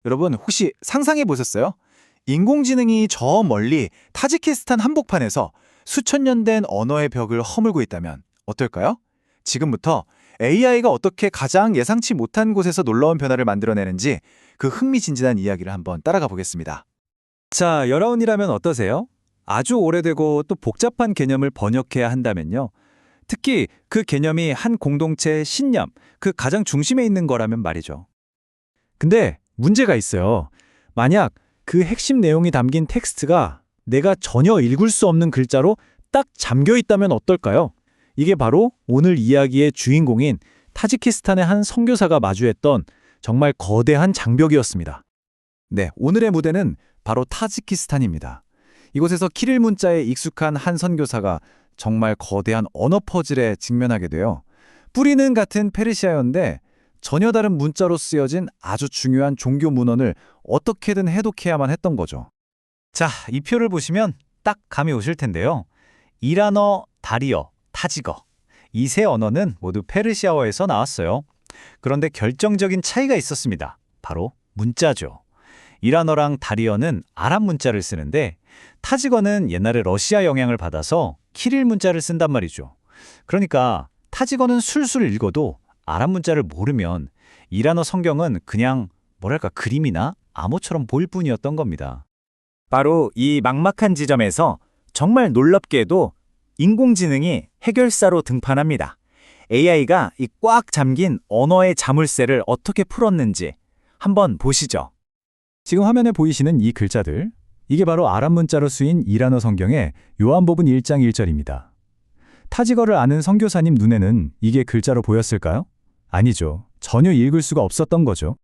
여러분 혹시 상상해 보셨어요? 인공지능이 저 멀리 타지키스탄 한복판에서 수천 년 된 언어의 벽을 허물고 있다면 어떨까요? 지금부터 AI가 어떻게 가장 예상치 못한 곳에서 놀라운 변화를 만들어내는지 그 흥미진진한 이야기를 한번 따라가 보겠습니다. 자, 여러분이라면 어떠세요? 아주 오래되고 또 복잡한 개념을 번역해야 한다면요. 특히 그 개념이 한 공동체의 신념, 그 가장 중심에 있는 거라면 말이죠. 근데 문제가 있어요. 만약 그 핵심 내용이 담긴 텍스트가 내가 전혀 읽을 수 없는 글자로 딱 잠겨 있다면 어떨까요? 이게 바로 오늘 이야기의 주인공인 타지키스탄의 한 선교사가 마주했던 정말 거대한 장벽이었습니다. 네, 오늘의 무대는 바로 타지키스탄입니다. 이곳에서 키릴 문자에 익숙한 한 선교사가 정말 거대한 언어 퍼즐에 직면하게 돼요. 뿌리는 같은 페르시아어인데 전혀 다른 문자로 쓰여진 아주 중요한 종교 문헌을 어떻게든 해독해야만 했던 거죠. 자, 이 표를 보시면 딱 감이 오실 텐데요. 이란어, 다리어, 타지거. 이 세 언어는 모두 페르시아어에서 나왔어요. 그런데 결정적인 차이가 있었습니다. 바로 문자죠. 이란어랑 다리어는 아랍 문자를 쓰는데 타지거는 옛날에 러시아 영향을 받아서 키릴 문자를 쓴단 말이죠. 그러니까 타지거는 술술 읽어도 아랍 문자를 모르면 이란어 성경은 그냥 뭐랄까 그림이나 암호처럼 보일 뿐이었던 겁니다. 바로 이 막막한 지점에서 정말 놀랍게도 인공지능이 해결사로 등판합니다. AI가 이 꽉 잠긴 언어의 자물쇠를 어떻게 풀었는지 한번 보시죠. 지금 화면에 보이시는 이 글자들, 이게 바로 아랍 문자로 쓰인 이란어 성경의 요한복음 1장 1절입니다. 타지거를 아는 선교사님 눈에는 이게 글자로 보였을까요? 아니죠. 전혀 읽을 수가 없었던 거죠.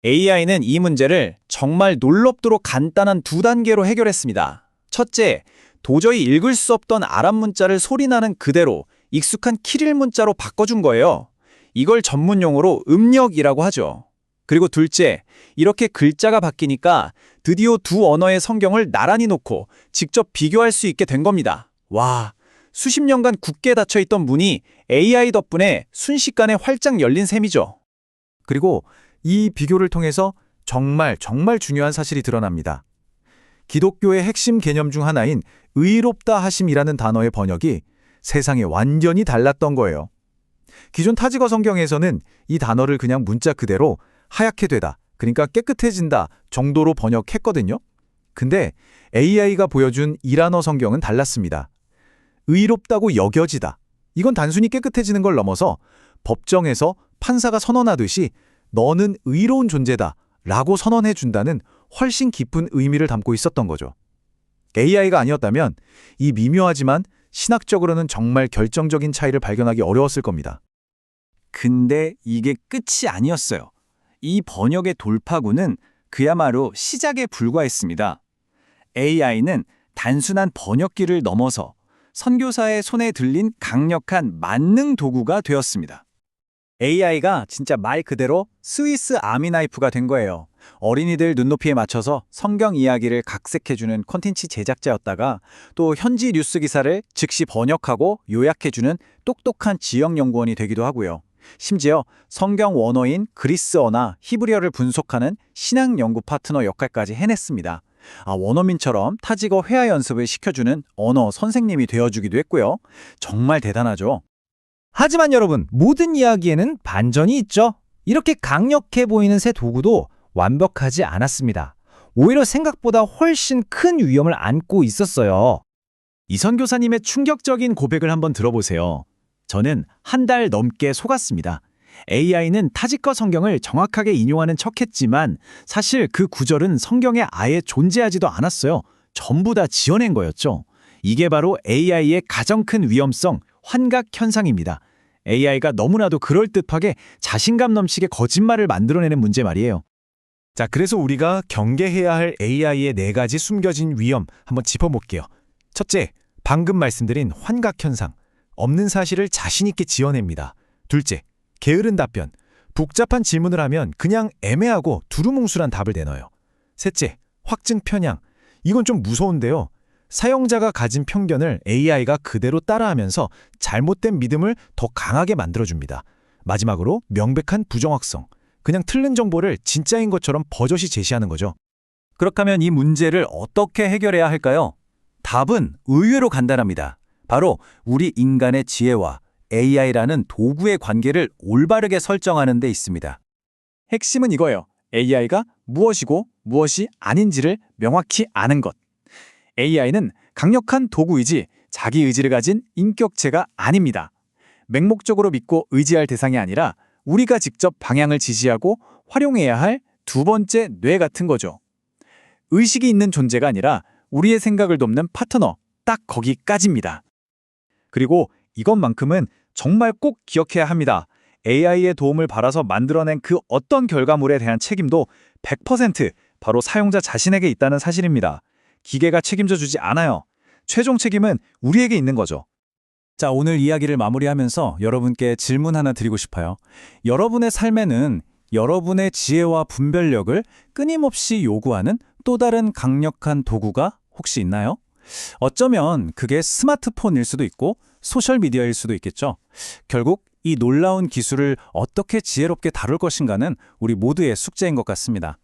AI는 이 문제를 정말 놀랍도록 간단한 두 단계로 해결했습니다. 첫째, 도저히 읽을 수 없던 아랍 문자를 소리나는 그대로 익숙한 키릴 문자로 바꿔준 거예요. 이걸 전문 용어로 음력이라고 하죠. 그리고 둘째, 이렇게 글자가 바뀌니까 드디어 두 언어의 성경을 나란히 놓고 직접 비교할 수 있게 된 겁니다. 와, 수십 년간 굳게 닫혀있던 문이 AI 덕분에 순식간에 활짝 열린 셈이죠. 그리고 이 비교를 통해서 정말 중요한 사실이 드러납니다. 기독교의 핵심 개념 중 하나인 의롭다 하심이라는 단어의 번역이 세상에 완전히 달랐던 거예요. 기존 타지거 성경에서는 이 단어를 그냥 문자 그대로 하얗게 되다, 그러니까 깨끗해진다 정도로 번역했거든요. 근데 AI가 보여준 이란어 성경은 달랐습니다. 의롭다고 여겨지다. 이건 단순히 깨끗해지는 걸 넘어서 법정에서 판사가 선언하듯이 너는 의로운 존재다 라고 선언해 준다는 훨씬 깊은 의미를 담고 있었던 거죠. AI가 아니었다면 이 미묘하지만 신학적으로는 정말 결정적인 차이를 발견하기 어려웠을 겁니다. 근데 이게 끝이 아니었어요. 이 번역의 돌파구는 그야말로 시작에 불과했습니다. AI는 단순한 번역기를 넘어서 선교사의 손에 들린 강력한 만능 도구가 되었습니다. AI가 진짜 말 그대로 스위스 아미나이프가 된 거예요. 어린이들 눈높이에 맞춰서 성경 이야기를 각색해주는 콘텐츠 제작자였다가 또 현지 뉴스 기사를 즉시 번역하고 요약해주는 똑똑한 지역연구원이 되기도 하고요. 심지어 성경 원어인 그리스어나 히브리어를 분석하는 신학 연구 파트너 역할까지 해냈습니다. 원어민처럼 타지거 회화 연습을 시켜주는 언어 선생님이 되어주기도 했고요. 정말 대단하죠. 하지만 여러분, 모든 이야기에는 반전이 있죠. 이렇게 강력해 보이는 새 도구도 완벽하지 않았습니다. 오히려 생각보다 훨씬 큰 위험을 안고 있었어요. 이 선교사님의 충격적인 고백을 한번 들어보세요. 저는 한 달 넘게 속았습니다. AI는 타지거 성경을 정확하게 인용하는 척했지만 사실 그 구절은 성경에 아예 존재하지도 않았어요. 전부 다 지어낸 거였죠. 이게 바로 AI의 가장 큰 위험성, 환각 현상입니다. AI가 너무나도 그럴듯하게 자신감 넘치게 거짓말을 만들어내는 문제 말이에요. 자, 그래서 우리가 경계해야 할 AI의 4가지 숨겨진 위험 한번 짚어볼게요. 첫째, 방금 말씀드린 환각 현상. 없는 사실을 자신 있게 지어냅니다. 둘째, 게으른 답변. 복잡한 질문을 하면 그냥 애매하고 두루뭉술한 답을 내놔요. 셋째, 확증 편향. 이건 좀 무서운데요. 사용자가 가진 편견을 AI가 그대로 따라하면서 잘못된 믿음을 더 강하게 만들어줍니다. 마지막으로 명백한 부정확성. 그냥 틀린 정보를 진짜인 것처럼 버젓이 제시하는 거죠. 그렇다면 이 문제를 어떻게 해결해야 할까요? 답은 의외로 간단합니다. 바로 우리 인간의 지혜와 AI라는 도구의 관계를 올바르게 설정하는 데 있습니다. 핵심은 이거예요. AI가 무엇이고 무엇이 아닌지를 명확히 아는 것. AI는 강력한 도구이지 자기 의지를 가진 인격체가 아닙니다. 맹목적으로 믿고 의지할 대상이 아니라 우리가 직접 방향을 지시하고 활용해야 할 두 번째 뇌 같은 거죠. 의식이 있는 존재가 아니라 우리의 생각을 돕는 파트너, 딱 거기까지입니다. 그리고 이것만큼은 정말 꼭 기억해야 합니다. AI의 도움을 받아서 만들어낸 그 어떤 결과물에 대한 책임도 100% 바로 사용자 자신에게 있다는 사실입니다. 기계가 책임져 주지 않아요. 최종 책임은 우리에게 있는 거죠. 자, 오늘 이야기를 마무리하면서 여러분께 질문 하나 드리고 싶어요. 여러분의 삶에는 여러분의 지혜와 분별력을 끊임없이 요구하는 또 다른 강력한 도구가 혹시 있나요? 어쩌면 그게 스마트폰일 수도 있고 소셜미디어일 수도 있겠죠. 결국 이 놀라운 기술을 어떻게 지혜롭게 다룰 것인가는 우리 모두의 숙제인 것 같습니다.